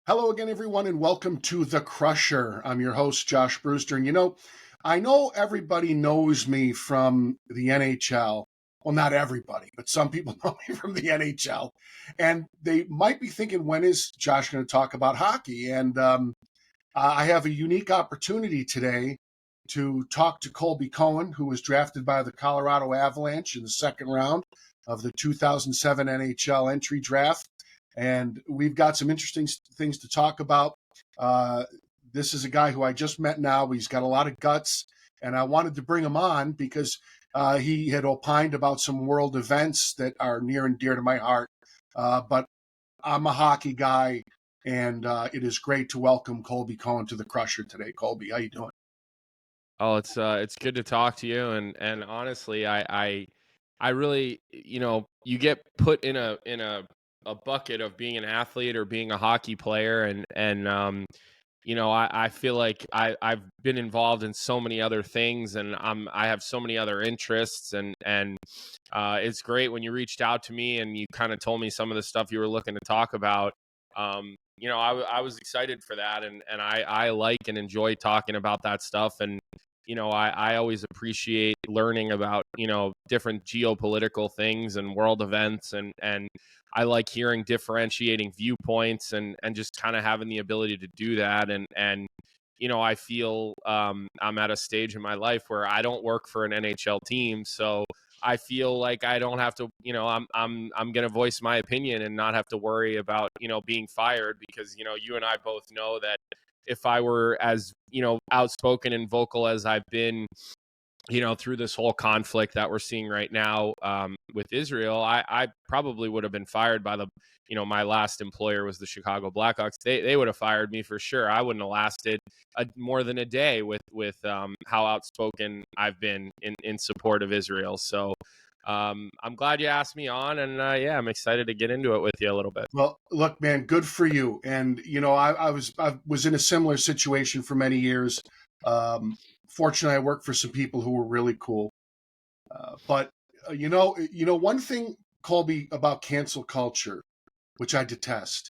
Hello again, everyone, and welcome to The Crusher. I'm your host, Josh Brewster. And I know everybody knows me from the NHL. Well, not everybody, but some people know me from the NHL. And they might be thinking, when is Josh going to talk about hockey? And I have a unique opportunity today to talk to Colby Cohen, who was drafted by the Colorado Avalanche in the second round of the 2007 NHL entry draft. And we've got some interesting things to talk about. This is a guy who I just met now. He's got a lot of guts, and I wanted to bring him on because he had opined about some world events that are near and dear to my heart. But I'm a hockey guy, and it is great to welcome Colby Cohen to the Crusher today. Colby, how you doing? Oh, it's good to talk to you, and honestly, I really, you get put in a bucket of being an athlete or being a hockey player, and I feel like I've been involved in so many other things, and I have so many other interests, and it's great when you reached out to me and you kind of told me some of the stuff you were looking to talk about. I was excited for that, and I like and enjoy talking about that stuff. And I always appreciate learning about different geopolitical things and world events, and I like hearing differentiating viewpoints and just kind of having the ability to do that. And I feel I'm at a stage in my life where I don't work for an NHL team, so I feel like I don't have to, I'm going to voice my opinion and not have to worry about, being fired, because, you and I both know that if I were as, outspoken and vocal as I've been, through this whole conflict that we're seeing right now with Israel, I probably would have been fired by my last employer was the Chicago Blackhawks. They would have fired me for sure. I wouldn't have lasted more than a day with how outspoken I've been in support of Israel. So I'm glad you asked me on, and I'm excited to get into it with you a little bit. Well, look, man, good for you. And I was in a similar situation for many years. Fortunately, I worked for some people who were really cool. But one thing, Colby, about cancel culture, which I detest.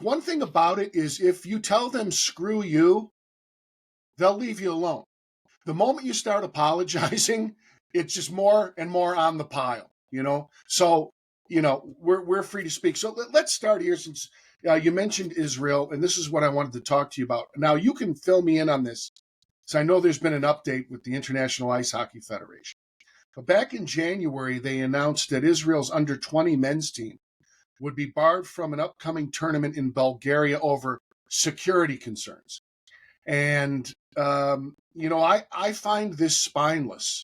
One thing about it is if you tell them screw you, they'll leave you alone. The moment you start apologizing, it's just more and more on the pile. So we're free to speak. So let's start here, since you mentioned Israel, and this is what I wanted to talk to you about. Now, you can fill me in on this, so I know there's been an update with the International Ice Hockey Federation. But back in January, they announced that Israel's under-20 men's team would be barred from an upcoming tournament in Bulgaria over security concerns. And, I find this spineless.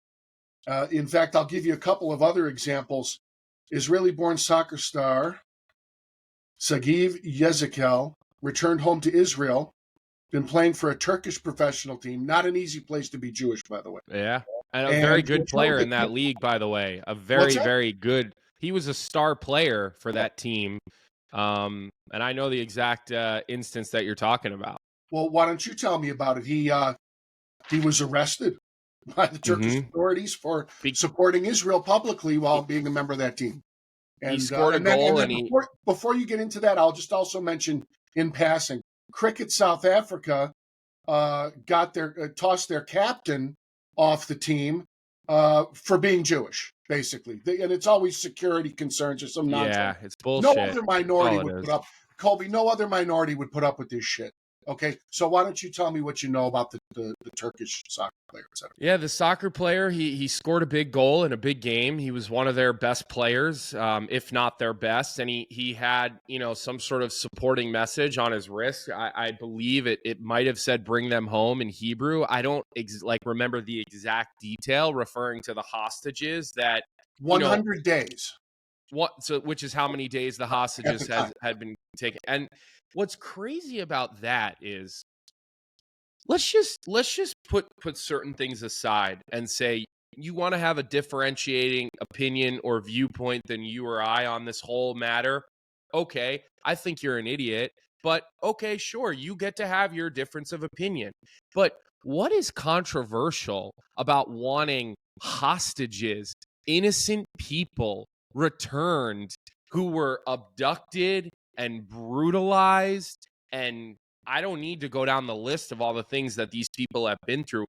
In fact, I'll give you a couple of other examples. Israeli-born soccer star Sagiv Yezekel returned home to Israel, been playing for a Turkish professional team. Not an easy place to be Jewish, by the way. Yeah. And a very good player in that league, by the way. A very, very good. He was a star player for that team. And I know the exact instance that you're talking about. Well, why don't you tell me about it? He was arrested by the Turkish authorities for supporting Israel publicly while being a member of that team. And he scored a goal. Before you get into that, I'll just also mention in passing, Cricket South Africa tossed their captain off the team for being Jewish, basically. And it's always security concerns or some nonsense. Yeah, it's bullshit. No other minority would put up, Colby, no other minority would put up with this shit. Okay, so why don't you tell me what you know about the Turkish soccer player, etc. Yeah, the soccer player, he scored a big goal in a big game. He was one of their best players, if not their best. And he had, some sort of supporting message on his wrist. I believe it might have said "bring them home" in Hebrew. I don't remember the exact detail, referring to the hostages that 100 days. Which is how many days the hostages had been taken. And what's crazy about that is let's just put certain things aside and say, you want to have a differentiating opinion or viewpoint than you or I on this whole matter. Okay, I think you're an idiot, but okay, sure, you get to have your difference of opinion. But what is controversial about wanting hostages, innocent people, returned, who were abducted and brutalized. And I don't need to go down the list of all the things that these people have been through.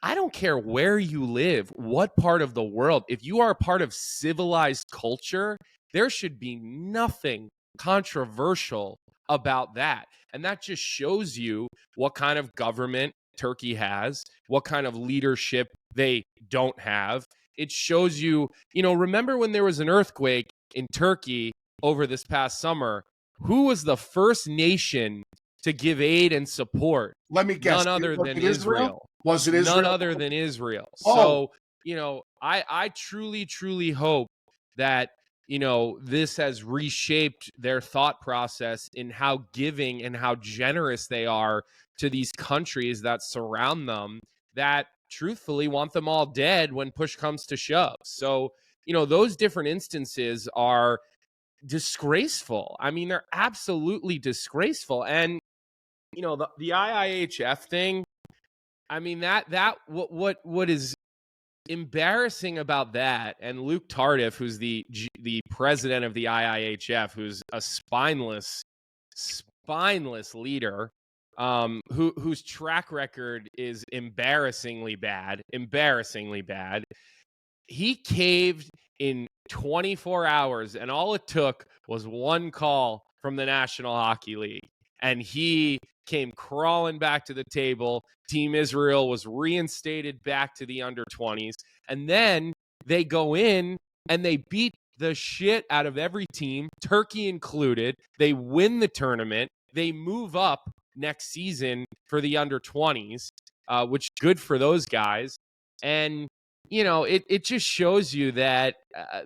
I don't care where you live, what part of the world. If you are a part of civilized culture, there should be nothing controversial about that. And that just shows you what kind of government Turkey has, what kind of leadership they don't have. It shows you, remember when there was an earthquake in Turkey over this past summer? Who was the first nation to give aid and support? Let me guess. None other than Israel. Was it Israel? None other than Israel. Oh. So, I truly, truly hope that, this has reshaped their thought process in how giving and how generous they are to these countries that surround them, that truthfully want them all dead when push comes to shove. So, those different instances are disgraceful. I mean, they're absolutely disgraceful. And, the IIHF thing, I mean, what is embarrassing about that, and Luke Tardif, who's the president of the IIHF, who's a spineless leader, whose track record is embarrassingly bad. He caved in 24 hours, and all it took was one call from the National Hockey League, and he came crawling back to the table. Team Israel was reinstated back to the under-20s, and then they go in and they beat the shit out of every team, Turkey included. They win the tournament. They move up next season for the under-20s, which good for those guys. And it just shows you that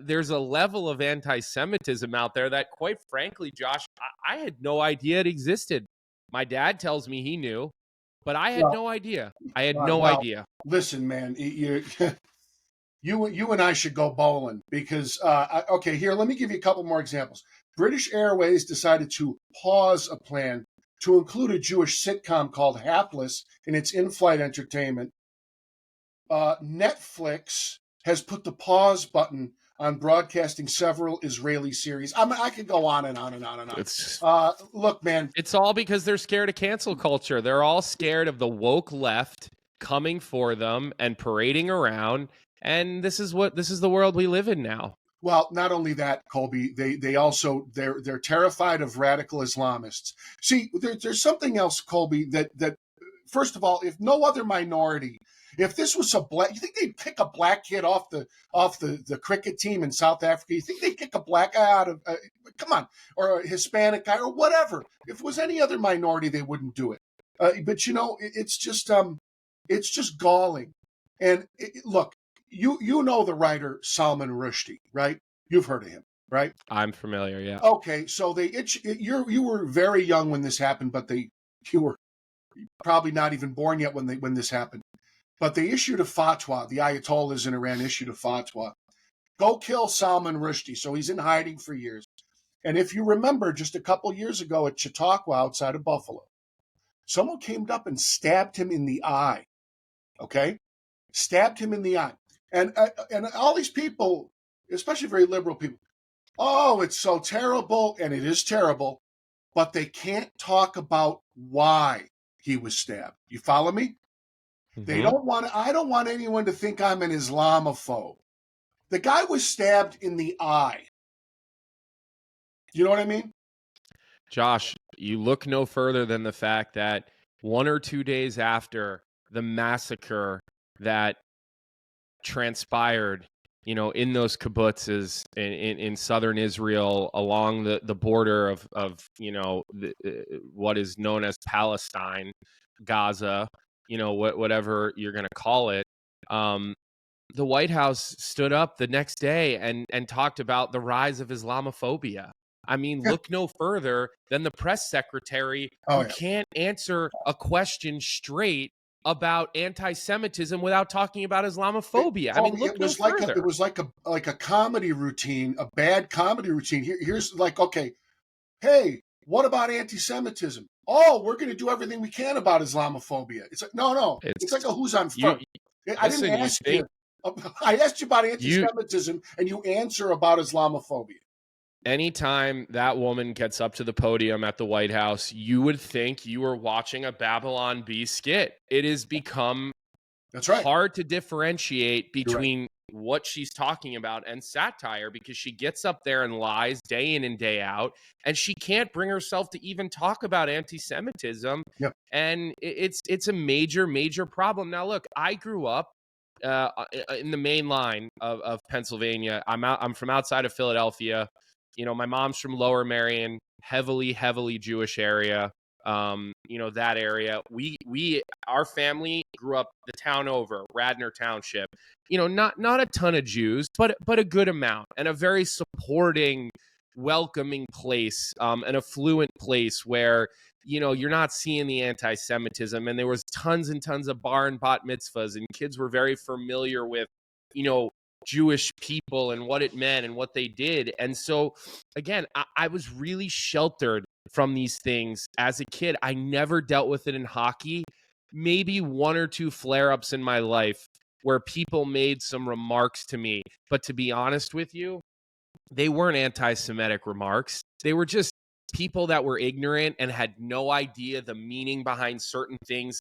there's a level of anti-Semitism out there that, quite frankly, Josh, I had no idea it existed. My dad tells me he knew, but I had no idea. I had no idea. Listen, man, you and I should go bowling because, okay, here, let me give you a couple more examples. British Airways decided to pause a plan to include a Jewish sitcom called Hapless in its in-flight entertainment. Netflix has put the pause button on broadcasting several Israeli series. I could go on and on and on and on. Look, man. It's all because they're scared of cancel culture. They're all scared of the woke left coming for them and parading around. And this is the world we live in now. Well, not only that, Colby, they're terrified of radical Islamists. See, there's something else, Colby, that first of all, if no other minority, if this was a black, you think they'd pick a black kid off the cricket team in South Africa? You think they'd kick a black guy out of, come on, or a Hispanic guy or whatever? If it was any other minority, they wouldn't do it. But it's just galling. And look, you know the writer Salman Rushdie, right? You've heard of him, right? I'm familiar, yeah. Okay, so you were very young when this happened, but you were probably not even born yet when this happened. But they issued a fatwa. The Ayatollahs in Iran issued a fatwa. Go kill Salman Rushdie. So he's in hiding for years. And if you remember, just a couple years ago at Chautauqua outside of Buffalo, someone came up and stabbed him in the eye. Okay? Stabbed him in the eye. And all these people, especially very liberal people, oh, it's so terrible. And it is terrible. But they can't talk about why he was stabbed. You follow me? They don't want. I don't want anyone to think I'm an Islamophobe. The guy was stabbed in the eye. You know what I mean? Josh, you look no further than the fact that 1 or 2 days after the massacre that transpired, in those kibbutzes in southern Israel along the border of what is known as Palestine, Gaza, whatever you're going to call it, the White House stood up the next day and talked about the rise of Islamophobia. I mean, look no further than the press secretary who can't answer a question straight about anti-Semitism without talking about Islamophobia. I mean, look no further. It was like a comedy routine, a bad comedy routine. Here's like, okay, hey, what about anti-Semitism? Oh, we're going to do everything we can about Islamophobia. It's like, no. It's like a who's on first. I didn't ask you. I asked you about anti-Semitism, and you answer about Islamophobia. anytime that woman gets up to the podium at the White House, you would think you were watching a Babylon Bee skit. It has become That's right. hard to differentiate You're right. between what she's talking about and satire, because she gets up there and lies day in and day out, and she can't bring herself to even talk about anti-Semitism. Yep. And it's a major problem. Now, look, I grew up in the main line of Pennsylvania. I'm from outside of Philadelphia. You know, my mom's from Lower Merion, heavily Jewish area. You know, that area. Our family grew up the town over, Radnor Township. You know, not a ton of Jews, but a good amount, and a very supporting, welcoming place, an affluent place where, you know, you're not seeing the anti-Semitism. And there was tons and tons of bar and bat mitzvahs, and kids were very familiar with, you know, Jewish people and what it meant and what they did. And so, again, I was really sheltered from these things as a kid. I never dealt with it in hockey. Maybe one or two flare-ups in my life where people made some remarks to me. But to be honest with you, they weren't anti-Semitic remarks. They were just people that were ignorant and had no idea the meaning behind certain things.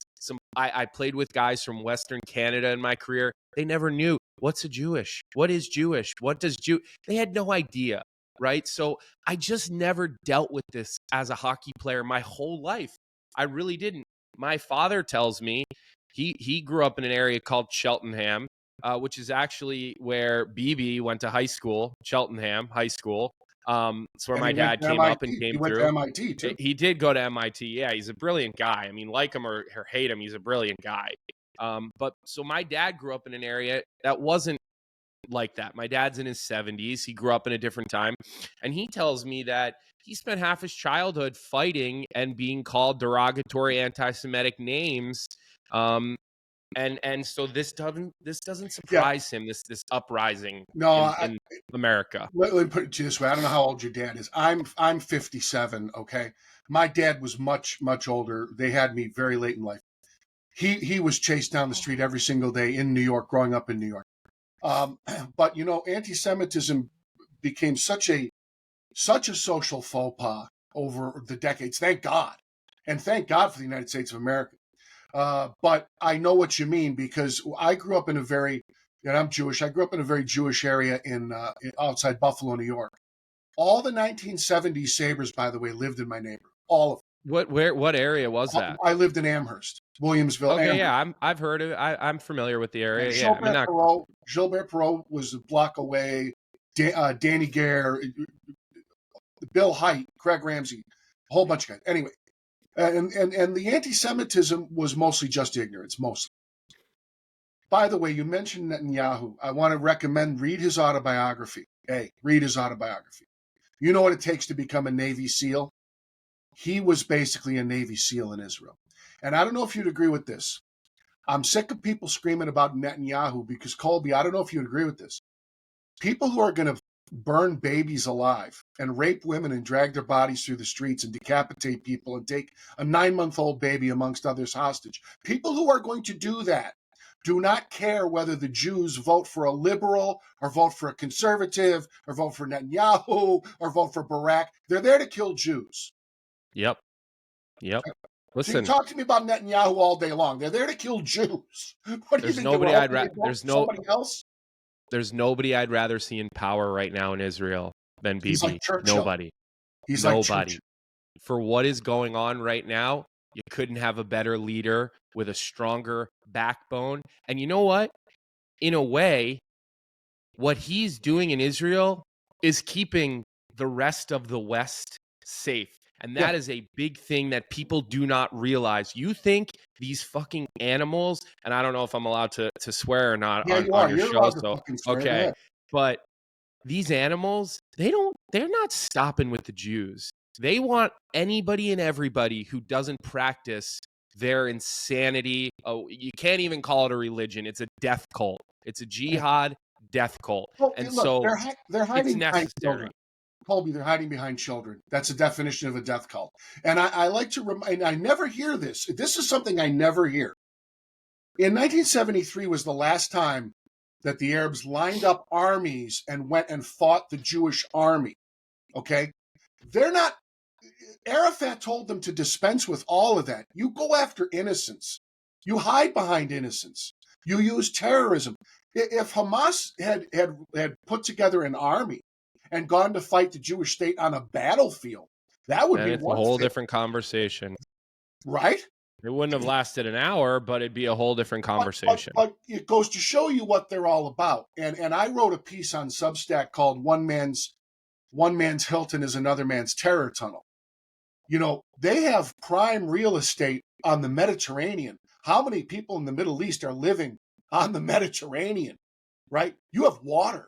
I played with guys from Western Canada in my career. They never knew what's a Jewish, what is Jewish, what does Jew. They had no idea, right? So I just never dealt with this as a hockey player my whole life. I really didn't. My father tells me he grew up in an area called Cheltenham, which is actually where BB went to high school, Cheltenham High School. It's where And my he went dad to came MIT. up and came He went through. to MIT too. He did go to MIT. Yeah, he's a brilliant guy. I mean, like him or hate him, he's a brilliant guy. But so my dad grew up in an area that wasn't like that. My dad's in his 70s. He grew up in a different time. And he tells me that he spent half his childhood fighting and being called derogatory anti-Semitic names. And so this doesn't surprise him, this uprising in America. Let me put it to you this way. I don't know how old your dad is. I'm 57, okay? My dad was much older. They had me very late in life. He was chased down the street every single day in New York, growing up in New York. But you know, anti-Semitism became such a social faux pas over the decades. Thank God, and thank God for the United States of America. But I know what you mean, because I grew up in a very, and I'm Jewish. I grew up in a very Jewish area in outside Buffalo, New York. All the 1970s Sabres, by the way, lived in my neighborhood. All of them. What area was that? I lived in Amherst, Williamsville. Okay, Amherst. yeah, I've heard of it. I'm familiar with the area. Yeah, Gilbert Perot was a block away. Danny Gare, Bill Haidt, Craig Ramsey, a whole bunch of guys. Anyway, and the anti-Semitism was mostly just ignorance, mostly. By the way, you mentioned Netanyahu. I want to recommend read his autobiography. Hey, read his autobiography. You know what it takes to become a Navy SEAL? He was basically a Navy SEAL in Israel. And I don't know if you'd agree with this. I'm sick of people screaming about Netanyahu because, Colby, I don't know if you'd agree with this. People who are going to burn babies alive and rape women and drag their bodies through the streets and decapitate people and take a 9-month-old baby, amongst others, hostage. People who are going to do that do not care whether the Jews vote for a liberal or vote for a conservative or vote for Netanyahu or vote for Barak. They're there to kill Jews. Yep. Listen, so you talk to me about Netanyahu all day long. They're there to kill Jews. What do you think? Somebody else? There's nobody I'd rather see in power right now in Israel than Bibi. He's like Churchill. Nobody. He's nobody. Like Churchill. For what is going on right now, you couldn't have a better leader with a stronger backbone. And you know what? In a way, what he's doing in Israel is keeping the rest of the West safe. And that is a big thing that people do not realize. You think these fucking animals, and I don't know if I'm allowed to swear or not on your show. So, okay. But these animals, they're not stopping with the Jews. They want anybody and everybody who doesn't practice their insanity. Oh, you can't even call it a religion. It's a death cult. It's a jihad death cult. Well, and look, so they're hiding it's necessary. Colby, they're hiding behind children. That's the definition of a death cult. And I like to remind, I never hear this. This is something I never hear. In 1973 was the last time that the Arabs lined up armies and went and fought the Jewish army. Okay? They're not, Arafat told them to dispense with all of that. You go after innocents. You hide behind innocents. You use terrorism. If Hamas had put together an army and gone to fight the Jewish state on a battlefield, that would Then be it's a one whole thing, different conversation. right? It wouldn't have lasted an hour, but it'd be a whole different But, conversation. but it goes to show you what they're all about. And I wrote a piece on Substack called One Man's Hilton is Another Man's Terror Tunnel. You know, they have prime real estate on the Mediterranean. How many people in the Middle East are living on the Mediterranean, right? You have water.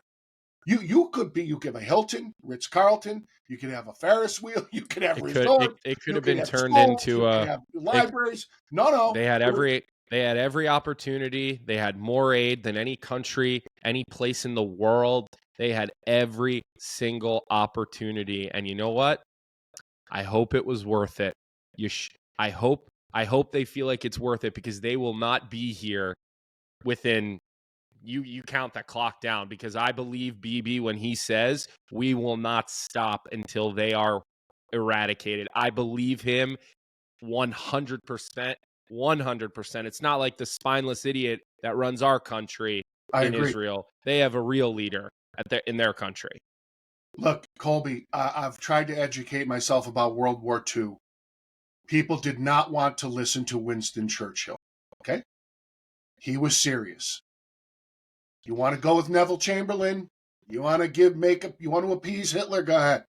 You could have a Hilton, Ritz-Carlton. You could have a Ferris wheel. You could have resorts. It could You have could been have turned schools. into You could have libraries. No. they had every opportunity. They had more aid than any country, any place in the world. They had every single opportunity. And you know what? I hope it was worth it. I hope they feel like it's worth it, because they will not be here within you count that clock down, because I believe BB when he says we will not stop until they are eradicated. I believe him 100%. 100%. It's not like the spineless idiot that runs our country in Israel. They have a real leader in their country. Look, Colby, I've tried to educate myself about World War II. People did not want to listen to Winston Churchill. Okay? He was serious. You want to go with Neville Chamberlain? You want to appease Hitler? Go ahead.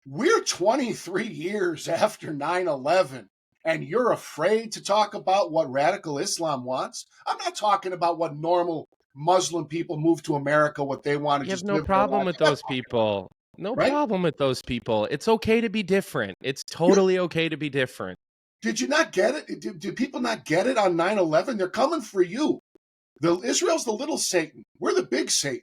We're 23 years after 9/11, and you're afraid to talk about what radical Islam wants? I'm not talking about what normal Muslim people move to America, what they want to You have just no live problem with those people. No right? problem with those people. It's okay to be different. It's totally okay to be different. Did you not get it? Did people not get it on 9/11? They're coming for you. Israel's the little Satan. We're the big Satan.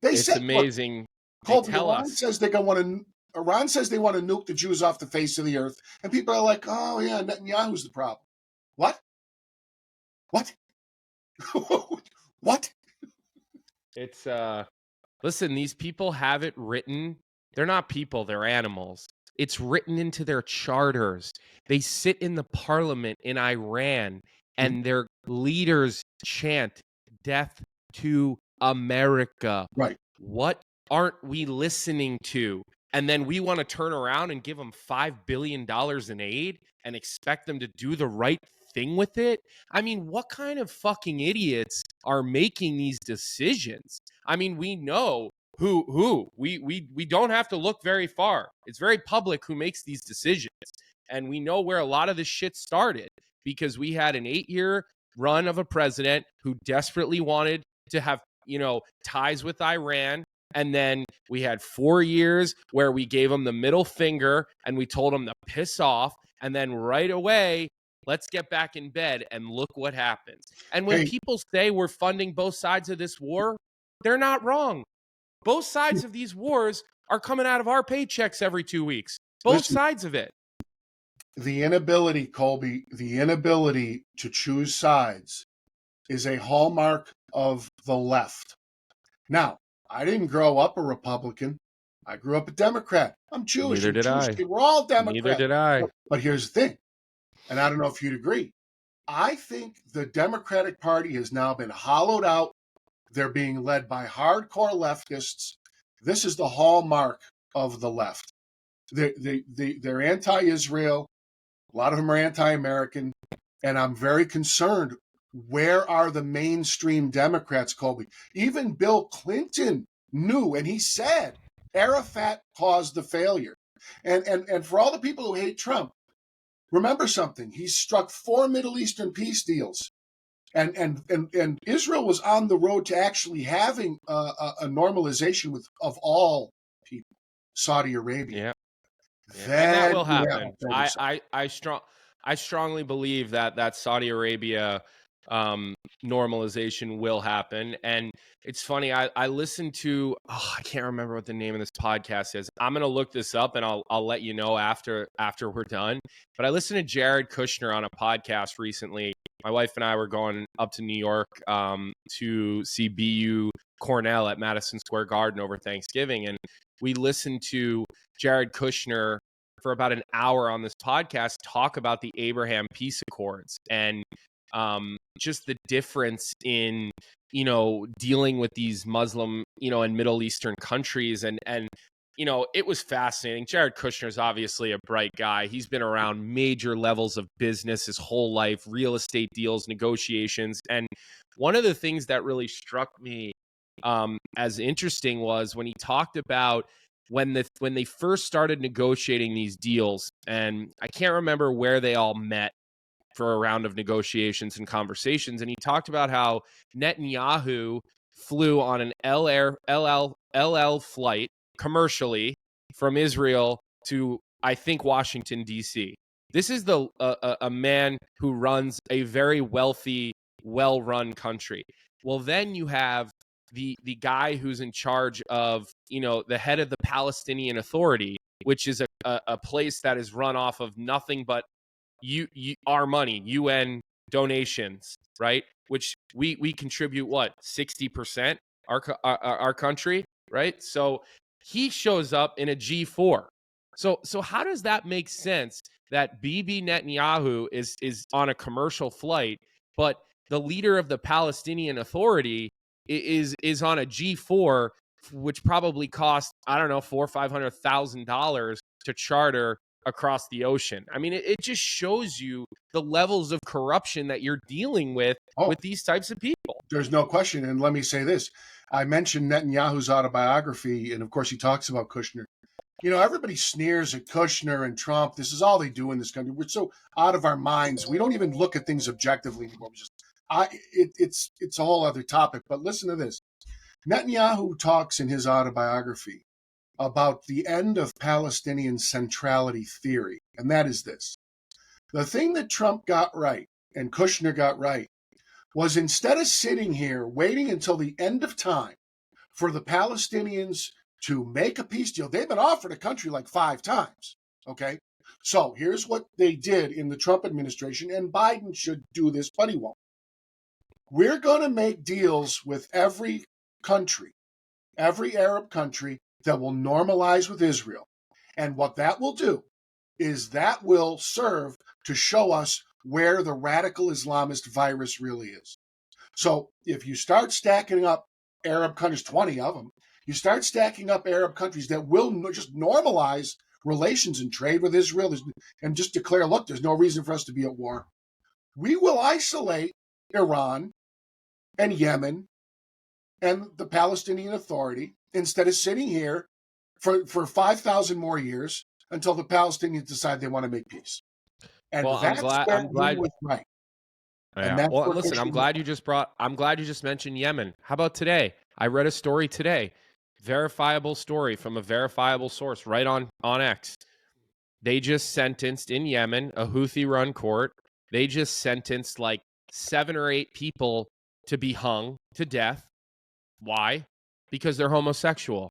It's amazing. Colby, Iran says they want to nuke the Jews off the face of the earth, and people are like, "Oh yeah, Netanyahu's the problem." What? What? It's listen, these people have it written. They're not people, they're animals. It's written into their charters. They sit in the parliament in Iran, and their leaders chant death to America. Right. What aren't we listening to? And then we want to turn around and give them $5 billion in aid and expect them to do the right thing with it? I mean, what kind of fucking idiots are making these decisions? I mean, we know who. We don't have to look very far. It's very public who makes these decisions. And we know where a lot of this shit started, because we had an 8-year run of a president who desperately wanted to have, ties with Iran. And then we had 4 years where we gave him the middle finger and we told him to piss off. And then right away, let's get back in bed, and look what happens. And when people say we're funding both sides of this war, they're not wrong. Both sides of these wars are coming out of our paychecks every 2 weeks. Both sides of it. The inability, Colby, to choose sides is a hallmark of the left. Now, I didn't grow up a Republican. I grew up a Democrat. I'm Jewish. Neither did I. We're all Democrats. Neither did I. But here's the thing, and I don't know if you'd agree. I think the Democratic Party has now been hollowed out. They're being led by hardcore leftists. This is the hallmark of the left. They're anti-Israel. A lot of them are anti-American. And I'm very concerned. Where are the mainstream Democrats, Colby? Even Bill Clinton knew, and he said Arafat caused the failure. And for all the people who hate Trump, remember something. He's struck 4 Middle Eastern peace deals. And Israel was on the road to actually having a normalization of all people. Saudi Arabia. Yeah. And that will happen. I strongly believe that Saudi Arabia normalization will happen. And it's funny, I listened to, I can't remember what the name of this podcast is. I'm going to look this up and I'll let you know after we're done. But I listened to Jared Kushner on a podcast recently. My wife and I were going up to New York to see BU Cornell at Madison Square Garden over Thanksgiving. And we listened to Jared Kushner for about an hour on this podcast talk about the Abraham Peace Accords and just the difference in, dealing with these Muslim, and Middle Eastern countries. And it was fascinating. Jared Kushner is obviously a bright guy. He's been around major levels of business his whole life, real estate deals, negotiations. And one of the things that really struck me as interesting was when he talked about when they first started negotiating these deals, and I can't remember where they all met for a round of negotiations and conversations. And he talked about how Netanyahu flew on an LL flight commercially from Israel to, I think, Washington, D.C. This is a man who runs a very wealthy, well-run country. Well, then you have the guy who's in charge of, the head of the Palestinian Authority, which is a place that is run off of nothing but our money, UN donations, right? Which we contribute 60% our country, right? So he shows up in a G4. So how does that make sense that Bibi Netanyahu is on a commercial flight, but the leader of the Palestinian Authority is on a G4, which probably cost, I don't know, $400,000 or $500,000 to charter across the ocean? I mean, it just shows you the levels of corruption that you're dealing with these types of people. There's no question. And let me say this. I mentioned Netanyahu's autobiography, and of course he talks about Kushner. Everybody sneers at Kushner and Trump. This is all they do in this country. We're so out of our minds. We don't even look at things objectively anymore. It's a whole other topic. But listen to this. Netanyahu talks in his autobiography about the end of Palestinian centrality theory, and that is this. The thing that Trump got right and Kushner got right was, instead of sitting here waiting until the end of time for the Palestinians to make a peace deal, they've been offered a country like 5 times, okay? So here's what they did in the Trump administration, and Biden should do this, but he won't. We're going to make deals with every country, every Arab country, that will normalize with Israel. And what that will do is that will serve to show us where the radical Islamist virus really is. So if you start stacking up Arab countries, 20 of them, you start stacking up Arab countries that will just normalize relations and trade with Israel and just declare, look, there's no reason for us to be at war. We will isolate Iran and Yemen and the Palestinian Authority instead of sitting here for 5,000 more years until the Palestinians decide they want to make peace. And I'm glad. Was right. Yeah. Well, listen, I'm glad you just mentioned Yemen. How about today? I read a story today, verifiable story from a verifiable source right on X. They just sentenced in Yemen, a Houthi-run court. They just sentenced like 7 or 8 people to be hung to death. Why? Because they're homosexual.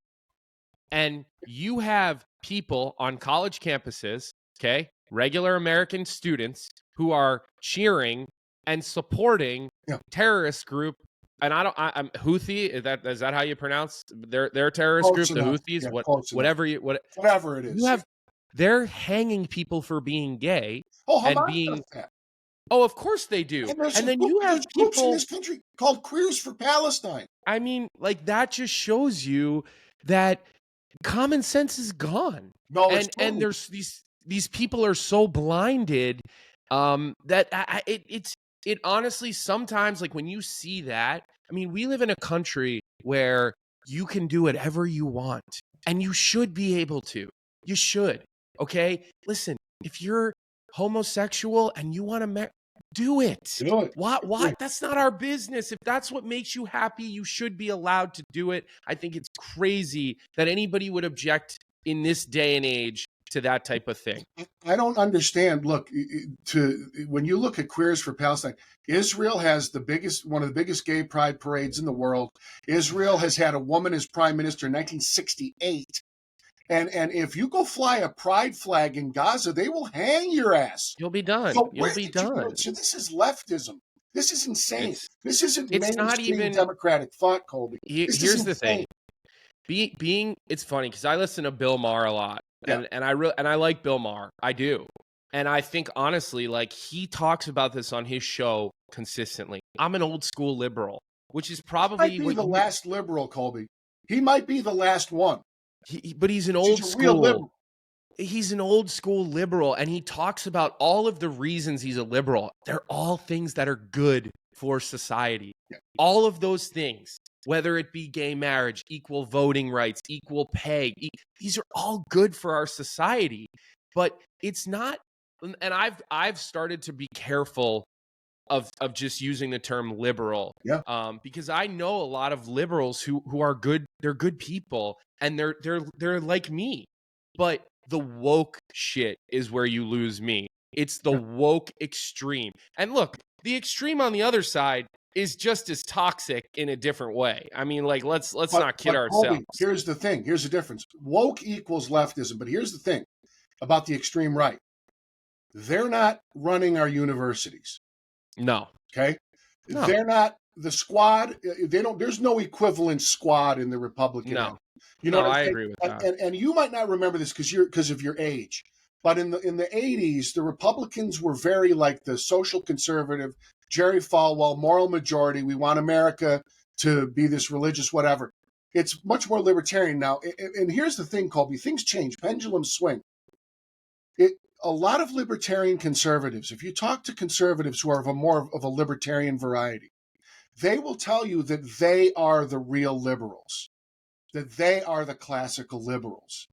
And you have people on college campuses, okay, regular American students who are cheering and supporting terrorist group. And I'm Houthi. Is that how you pronounce their terrorist close group? Enough. The Houthis, whatever it is. They're hanging people for being gay and being. Oh, of course they do. And then you have groups in this country called Queers for Palestine. I mean, like, that just shows you that common sense is gone. No, and there's these people are so blinded that it honestly sometimes, like, when you see that, I mean, we live in a country where you can do whatever you want, and you should be able to. You should. Okay, listen, if you're homosexual and you want to do it. What? That's not our business. If that's what makes you happy, you should be allowed to do it. I think it's crazy that anybody would object in this day and age to that type of thing. I don't understand. Look, when you look at Queers for Palestine, Israel has one of the biggest gay pride parades in the world. Israel has had a woman as prime minister in 1968. And if you go fly a pride flag in Gaza, they will hang your ass. You'll be done. So You'll be done. So this is leftism. This is insane. This isn't mainstream democratic thought, Colby. Here's the thing. being it's funny because I listen to Bill Maher a lot, Yeah. and I like Bill Maher. I do. And I think honestly, like he talks about this on his show consistently. I'm an old school liberal, which is Might probably be what the you last liberal, Colby. He might be the last one. but he's an He's old a real school. liberal. He's an old school liberal, and he talks about all of the reasons he's a liberal. They're all things that are good for society. Yeah. All of those things, whether it be gay marriage, equal voting rights, equal pay, these are all good for our society. But it's not, and I've started to be careful of just using the term liberal, Yeah. because I know a lot of liberals who are good. They're good people, and they're like me. But the woke shit is where you lose me. It's the woke extreme. And look, the extreme on the other side is just as toxic in a different way. I mean, like let's not kid ourselves. Colby, here's the thing. Here's the difference. Woke equals leftism, but here's the thing about the extreme right. They're not running our universities. No. Okay? No. They're not the squad. They don't. There's no equivalent squad in the Republican. No. end. You know No, what I'm I saying? agree with that. And you might not remember this because of your age. But in the 80s, the Republicans were very like the social conservative, Jerry Falwell, moral majority. We want America to be this religious whatever. It's much more libertarian now. And here's the thing, Colby. Things change. Pendulums swing. A lot of libertarian conservatives, if you talk to conservatives who are of more of a libertarian variety, they will tell you that they are the real liberals, that they are the classical liberals.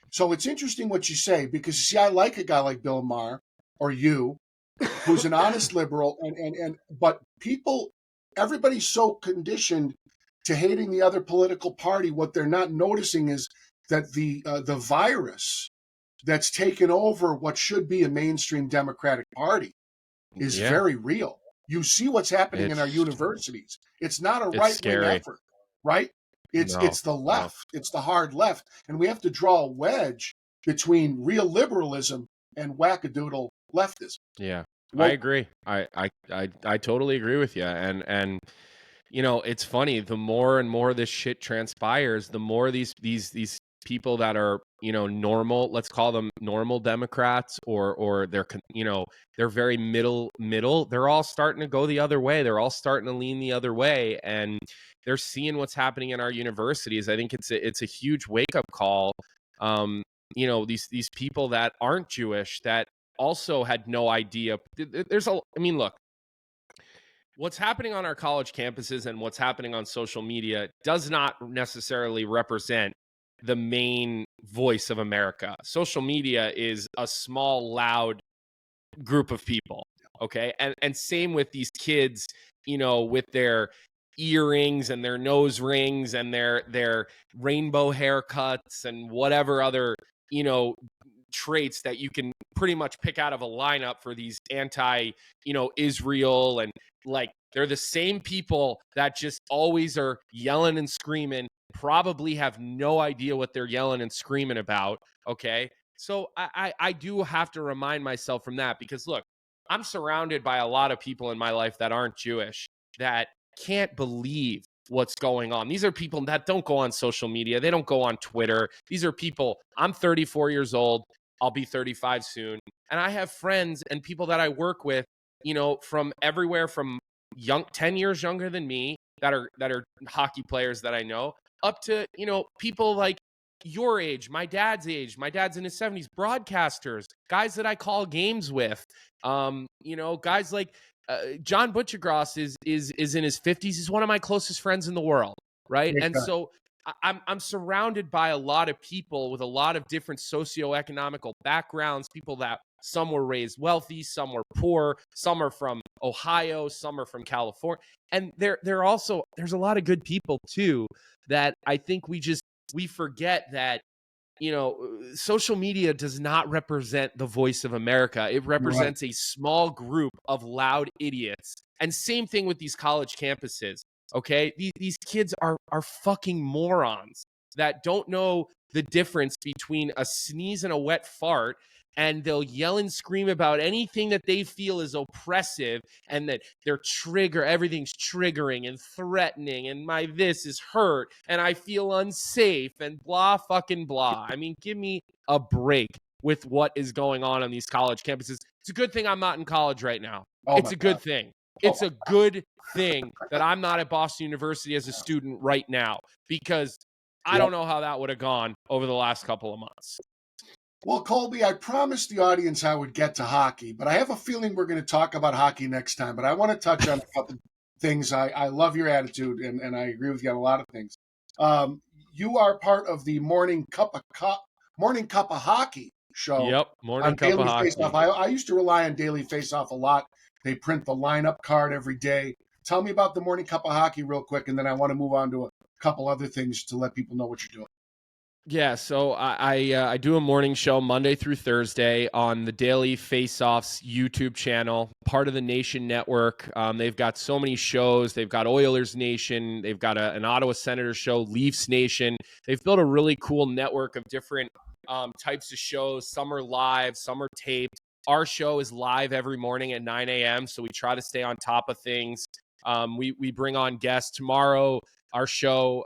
So it's interesting what you say, because see, I like a guy like Bill Maher or you, who's an honest liberal, but everybody's so conditioned to hating the other political party. What they're not noticing is that the virus that's taken over what should be a mainstream Democratic Party is very real. You see what's happening in our universities. It's not a right-wing effort, right? It's the left. It's the hard left. And we have to draw a wedge between real liberalism and wackadoodle leftism. Yeah. I agree. I totally agree with you. And you know, it's funny, the more and more this shit transpires, the more these people that are, you know, normal, let's call them normal Democrats, or they're, you know, they're very middle, they're all starting to go the other way. They're all starting to lean the other way, and they're seeing what's happening in our universities. I think it's a huge wake-up call. You know, these people that aren't Jewish, that also had no idea. I mean, look, what's happening on our college campuses and what's happening on social media does not necessarily represent the main voice of America. Social media is a small, loud group of people. Okay. And same with these kids, you know, with their earrings and their nose rings and their rainbow haircuts and whatever other, you know, traits that you can pretty much pick out of a lineup for these Israel, and like they're the same people that just always are yelling and screaming, probably have no idea what they're yelling and screaming about. Okay. So I do have to remind myself from that, because look, I'm surrounded by a lot of people in my life that aren't Jewish, that can't believe what's going on. These are people that don't go on social media. They don't go on Twitter. These are people, I'm 34 years old. I'll be 35 soon. And I have friends and people that I work with, you know, from everywhere from 10 years younger than me that are hockey players that I know, up to, you know, people like your age, my dad's in his 70s, broadcasters, guys that I call games with, you know, guys like John Butchergross is in his 50s. He's one of my closest friends in the world, right? Great And guy. so I'm surrounded by a lot of people with a lot of different socioeconomical backgrounds, people that some were raised wealthy, some were poor, some are from Ohio, some are from California. And there's a lot of good people too, that I think we forget that, you know, social media does not represent the voice of America. It represents a small group of loud idiots. And same thing with these college campuses. Okay. These kids are fucking morons that don't know the difference between a sneeze and a wet fart, and they'll yell and scream about anything that they feel is oppressive, and that everything's triggering and threatening, and my this is hurt, and I feel unsafe, and blah fucking blah. I mean, give me a break with what is going on these college campuses. It's a good thing I'm not in college right now. It's a good thing. It's a good thing that I'm not at Boston University as a student right now, because I don't know how that would have gone over the last couple of months. Well, Colby, I promised the audience I would get to hockey, but I have a feeling we're going to talk about hockey next time. But I want to touch on a couple things. I love your attitude, and I agree with you on a lot of things. You are part of the morning Cuppa Hockey show. Yep, morning on Daily Cuppa Hockey. Faceoff. I used to rely on Daily Faceoff a lot. They print the lineup card every day. Tell me about the morning Cuppa Hockey real quick, and then I want to move on to a couple other things to let people know what you're doing. Yeah, so I do a morning show Monday through Thursday on the Daily Faceoff's YouTube channel, part of the Nation Network. They've got so many shows. They've got Oilers Nation. They've got an Ottawa Senators show, Leafs Nation. They've built a really cool network of different types of shows. Some are live, some are taped. Our show is live every morning at 9 a.m., so we try to stay on top of things. We bring on guests. Tomorrow, our show,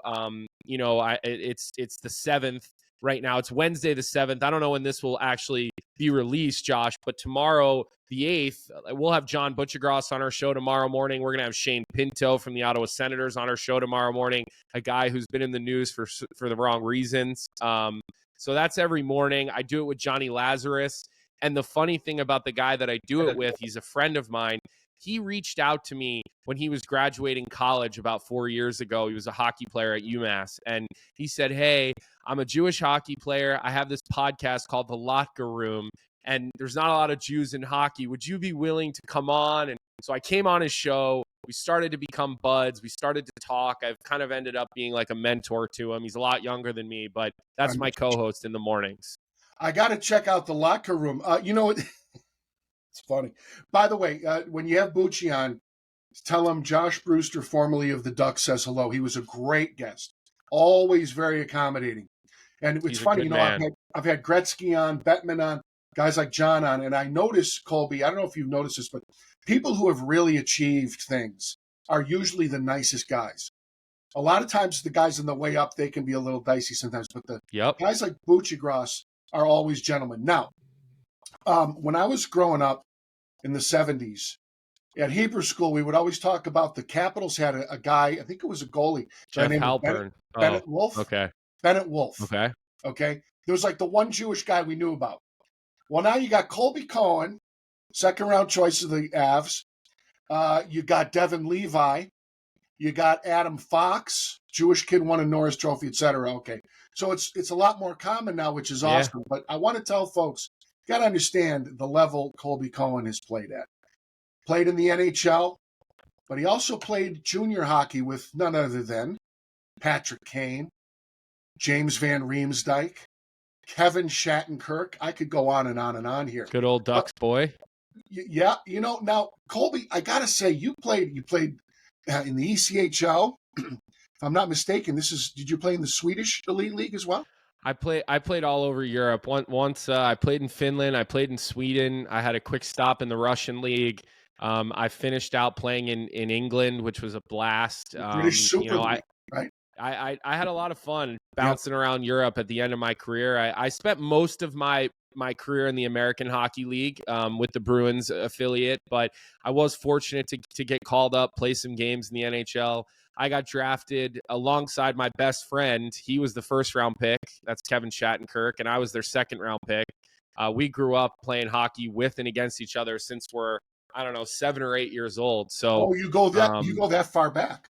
it's the 7th right now. It's Wednesday the 7th. I don't know when this will actually be released, Josh, but tomorrow, the 8th, we'll have John Butchergross on our show tomorrow morning. We're going to have Shane Pinto from the Ottawa Senators on our show tomorrow morning, a guy who's been in the news for the wrong reasons. So that's every morning. I do it with Johnny Lazarus. And the funny thing about the guy that I do it with, he's a friend of mine. He reached out to me when he was graduating college about 4 years ago. He was a hockey player at UMass. And he said, hey, I'm a Jewish hockey player. I have this podcast called The Locker Room, and there's not a lot of Jews in hockey. Would you be willing to come on? And so I came on his show. We started to become buds. We started to talk. I've kind of ended up being like a mentor to him. He's a lot younger than me, but that's my co-host in the mornings. I got to check out The Locker Room. It's funny. By the way, when you have Bucci on, tell him Josh Brewster, formerly of the Ducks, says hello. He was a great guest, always very accommodating. And it's funny, I've had Gretzky on, Bettman on, guys like John on, and I notice, Colby, I don't know if you've noticed this, but people who have really achieved things are usually the nicest guys. A lot of times the guys on the way up, they can be a little dicey sometimes, but the guys like Bucci Gross are always gentlemen. Now, when I was growing up in the 70s, at Hebrew school, we would always talk about the Capitals had a guy, I think it was a goalie. Jeff Halpern. Bennett Wolf. Okay. Bennett Wolf. Okay. There was like the one Jewish guy we knew about. Well, now you got Colby Cohen, second-round choice of the Avs. You got Devin Levi. You got Adam Fox, Jewish kid, won a Norris Trophy, et cetera. Okay. So it's a lot more common now, which is awesome. But I want to tell folks, you got to understand the level Colby Cohen has played at. Played in the NHL, but he also played junior hockey with none other than Patrick Kane, James Van Riemsdyk, Kevin Shattenkirk. I could go on and on and on here. Good old Ducks boy. Yeah, now, Colby, I got to say, you played in the ECHL. If I'm not mistaken, did you play in the Swedish Elite League as well? I played all over Europe. Once I played in Finland. I played in Sweden. I had a quick stop in the Russian League. I finished out playing in England, which was a blast. British Super League, right? I had a lot of fun bouncing around Europe at the end of my career. I spent most of my career in the American Hockey League with the Bruins affiliate, but I was fortunate to get called up, play some games in the NHL. I got drafted alongside my best friend. He was the first-round pick. That's Kevin Shattenkirk, and I was their second-round pick. We grew up playing hockey with and against each other since we're, 7 or 8 years old. So you go that far back.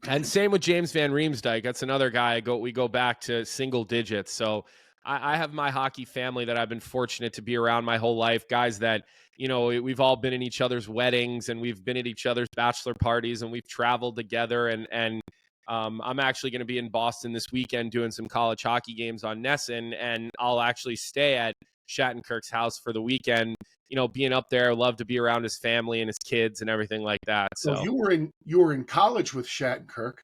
And same with James Van Riemsdyk. That's another guy. We go back to single digits. So I have my hockey family that I've been fortunate to be around my whole life. Guys that, we've all been in each other's weddings and we've been at each other's bachelor parties and we've traveled together. And I'm actually going to be in Boston this weekend doing some college hockey games on Nesson, and I'll actually stay at Shattenkirk's house for the weekend. Being up there, I love to be around his family and his kids and everything like that. So you were in college with Shattenkirk.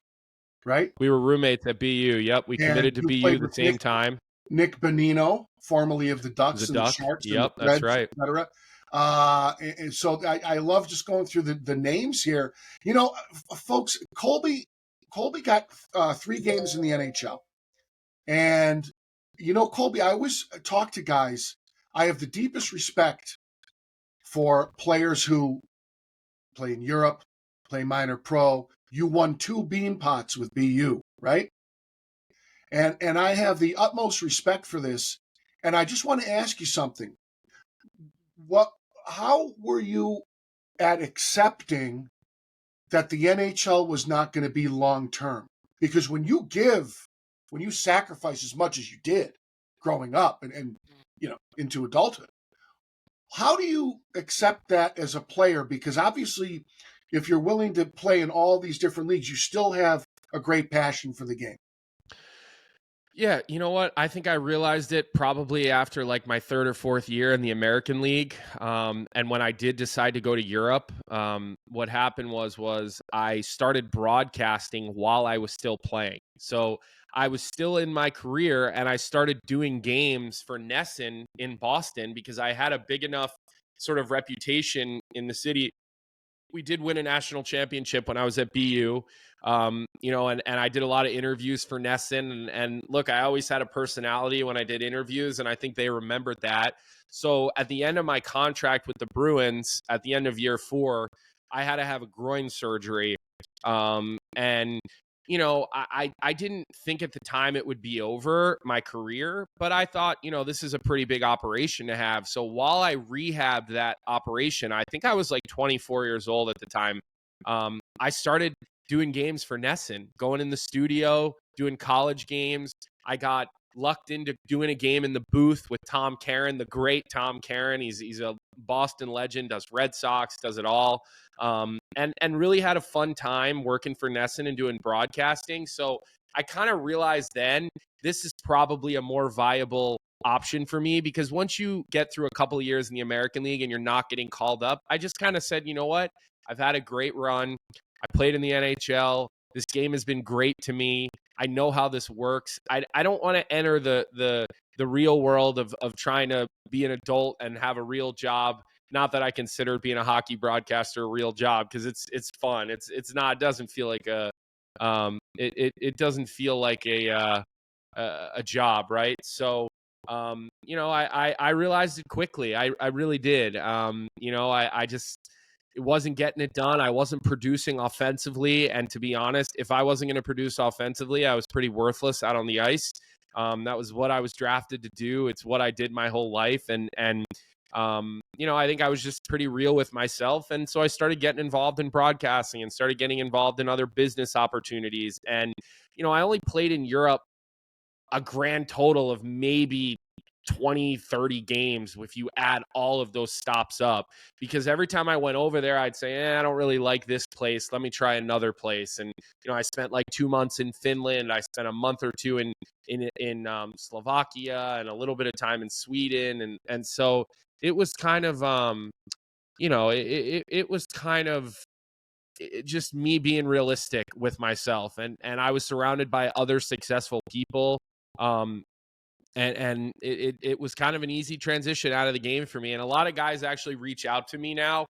right? We were roommates at BU. Yep, we And committed to you BU played the with same time. Nick Bonino, formerly of the The Ducks and the Duck. Sharks and the Yep, that's Reds, right. etc. And so I love just going through the names here. You know, folks, Colby got 3 games in the NHL. And, you know, Colby, I always talk to guys. I have the deepest respect for players who play in Europe, play minor pro. You won 2 Beanpots with BU, right? And I have the utmost respect for this. And I just want to ask you something. What how were you at accepting that the NHL was not going to be long term? Because when you sacrifice as much as you did growing up and you know into adulthood, how do you accept that as a player? Because obviously, if you're willing to play in all these different leagues, you still have a great passion for the game. Yeah, you know what? I think I realized it probably after like my 3rd or 4th year in the American League. And when I did decide to go to Europe, what happened was I started broadcasting while I was still playing. So I was still in my career, and I started doing games for Nesson in Boston because I had a big enough sort of reputation in the city. We did win a national championship when I was at BU. You know, and I did a lot of interviews for Nesson. And look, I always had a personality when I did interviews, and I think they remembered that. So at the end of my contract with the Bruins, at the end of year 4, I had to have a groin surgery. And you know, I didn't think at the time it would be over my career, but I thought, you know, this is a pretty big operation to have. So while I rehabbed that operation, I think I was like 24 years old at the time. I started doing games for Nesson, going in the studio, doing college games. I got lucked into doing a game in the booth with Tom Caron, the great Tom Caron. He's a Boston legend, does Red Sox, does it all. And really had a fun time working for Nesson and doing broadcasting. So I kind of realized then this is probably a more viable option for me, because once you get through a couple of years in the American League and you're not getting called up, I just kind of said, you know what? I've had a great run. I played in the NHL. This game has been great to me. I know how this works. I don't want to enter the real world of trying to be an adult and have a real job. Not that I consider being a hockey broadcaster a real job, because it's fun. It's not. It doesn't feel like it doesn't feel like a job, right? So you know, I realized it quickly. I really did. You know, I just it wasn't getting it done. I wasn't producing offensively. And to be honest, if I wasn't going to produce offensively, I was pretty worthless out on the ice. That was what I was drafted to do. It's what I did my whole life. And you know, I think I was just pretty real with myself. And so I started getting involved in broadcasting and started getting involved in other business opportunities. And, you know, I only played in Europe a grand total of maybe 20, 30 games if you add all of those stops up, because every time I went over there, I'd say, I don't really like this place. Let me try another place. And, you know, I spent like 2 months in Finland. I spent a month or 2 in Slovakia, and a little bit of time in Sweden. And so it was kind of, you know, it was kind of just me being realistic with myself. And I was surrounded by other successful people. Um, and it was kind of an easy transition out of the game for me. And a lot of guys actually reach out to me now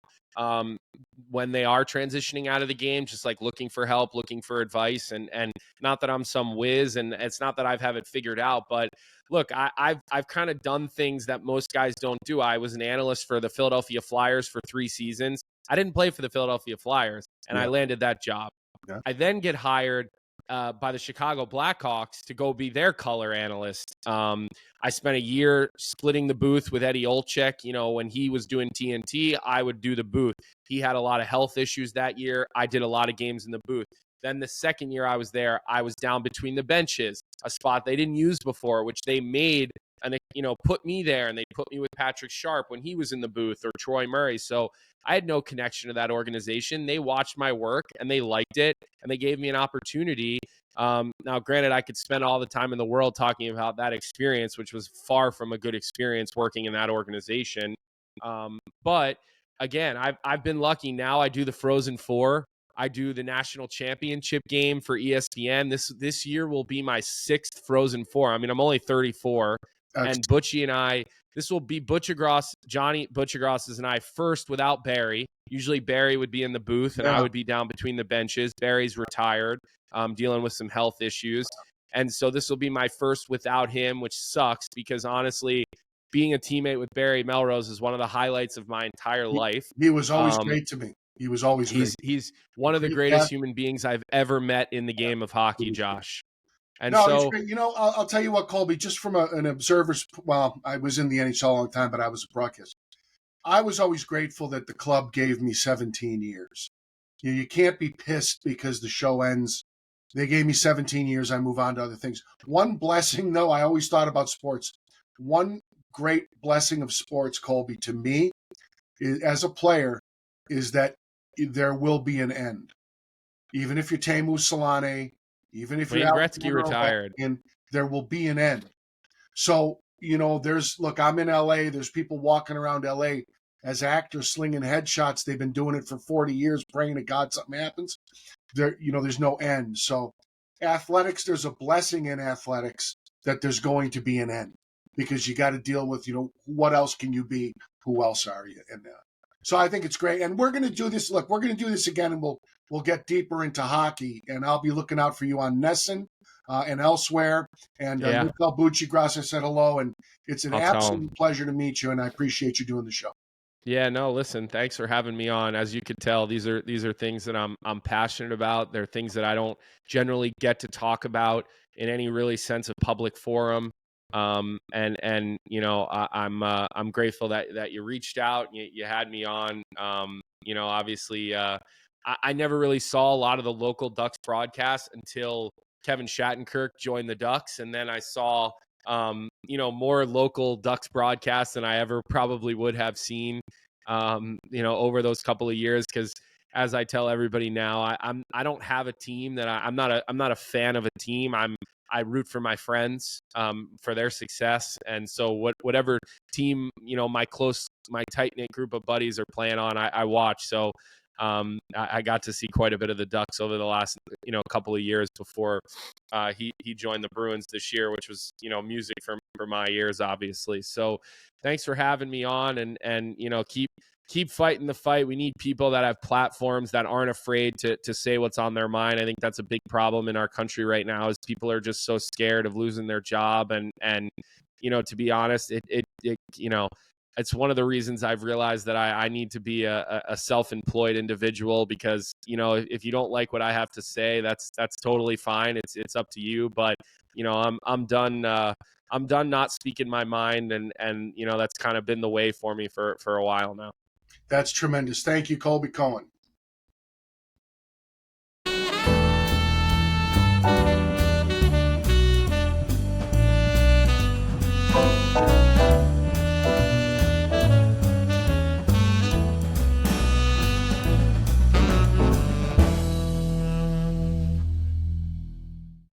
when they are transitioning out of the game, just like looking for help, looking for advice. And not that I'm some whiz, and it's not that I've have it figured out, but look, I've kind of done things that most guys don't do. I was an analyst for the Philadelphia Flyers for 3 seasons. I didn't play for the Philadelphia Flyers, and I landed that job. Yeah. I then get hired by the Chicago Blackhawks to go be their color analyst. I spent a year splitting the booth with Eddie Olczyk. You know, when he was doing TNT, I would do the booth. He had a lot of health issues that year. I did a lot of games in the booth. Then the second year I was there, I was down between the benches, a spot they didn't use before, which they made and, you know, put me there, and they put me with Patrick Sharp when he was in the booth, or Troy Murray. So I had no connection to that organization. They watched my work and they liked it, and they gave me an opportunity. Now, granted, I could spend all the time in the world talking about that experience, which was far from a good experience working in that organization. But again, I've been lucky. Now I do the Frozen Four. I do the national championship game for ESPN. This year will be my 6th Frozen Four. I mean, I'm only 34, and Butchie and I, this will be Johnny Butchergrosses and I first without Barry. Usually Barry would be in the booth and I would be down between the benches. Barry's retired, dealing with some health issues. And so this will be my first without him, which sucks because honestly, being a teammate with Barry Melrose is one of the highlights of my entire life. He was always great to me. He was always great. He's one of the greatest human beings I've ever met in the game of hockey, Josh. And no, so, he's great. You know, I'll tell you what, Colby, just from an observer's, well, I was in the NHL a long time, but I was a broadcaster. I was always grateful that the club gave me 17 years. You can't be pissed because the show ends. They gave me 17 years. I move on to other things. One blessing, though, I always thought about sports. One great blessing of sports, Colby, to me, as a player, is that there will be an end. Even if you're Teemu Solane, even if you're Gretzky retired, and there will be an end. So, you know, look, I'm in LA. There's people walking around LA as actors slinging headshots. They've been doing it for 40 years, praying to God something happens. There's no end. So athletics, there's a blessing in athletics that there's going to be an end because you got to deal with, what else can you be? Who else are you? And so I think it's great. And we're going to do this. Look, we're going to do this again, and we'll get deeper into hockey. And I'll be looking out for you on Nesson and elsewhere. And you tell Butchergrosses said hello. And it's an absolute pleasure to meet you. And I appreciate you doing the show. Yeah, no, listen, thanks for having me on. As you could tell, these are things that I'm passionate about. They're things that I don't generally get to talk about in any really sense of public forum. I'm grateful that you reached out and you had me on. Obviously, I never really saw a lot of the local Ducks broadcasts until Kevin Shattenkirk joined the Ducks, and then I saw more local Ducks broadcasts than I ever probably would have seen, over those couple of years. Because as I tell everybody now, I don't have a team that I'm not a fan of a team. I root for my friends, for their success. And so whatever team, my tight knit group of buddies are playing on, I watch. So, I got to see quite a bit of the Ducks over the last, couple of years before he joined the Bruins this year, which was, music for my ears, obviously. So thanks for having me on and keep fighting the fight. We need people that have platforms that aren't afraid to say what's on their mind. I think that's a big problem in our country right now is people are just so scared of losing their job. And to be honest, it's one of the reasons I've realized that I need to be a self-employed individual because, if you don't like what I have to say, that's totally fine. It's up to you. But, I'm done. I'm done not speaking my mind. And that's kind of been the way for me for a while now. That's tremendous. Thank you, Colby Cohen.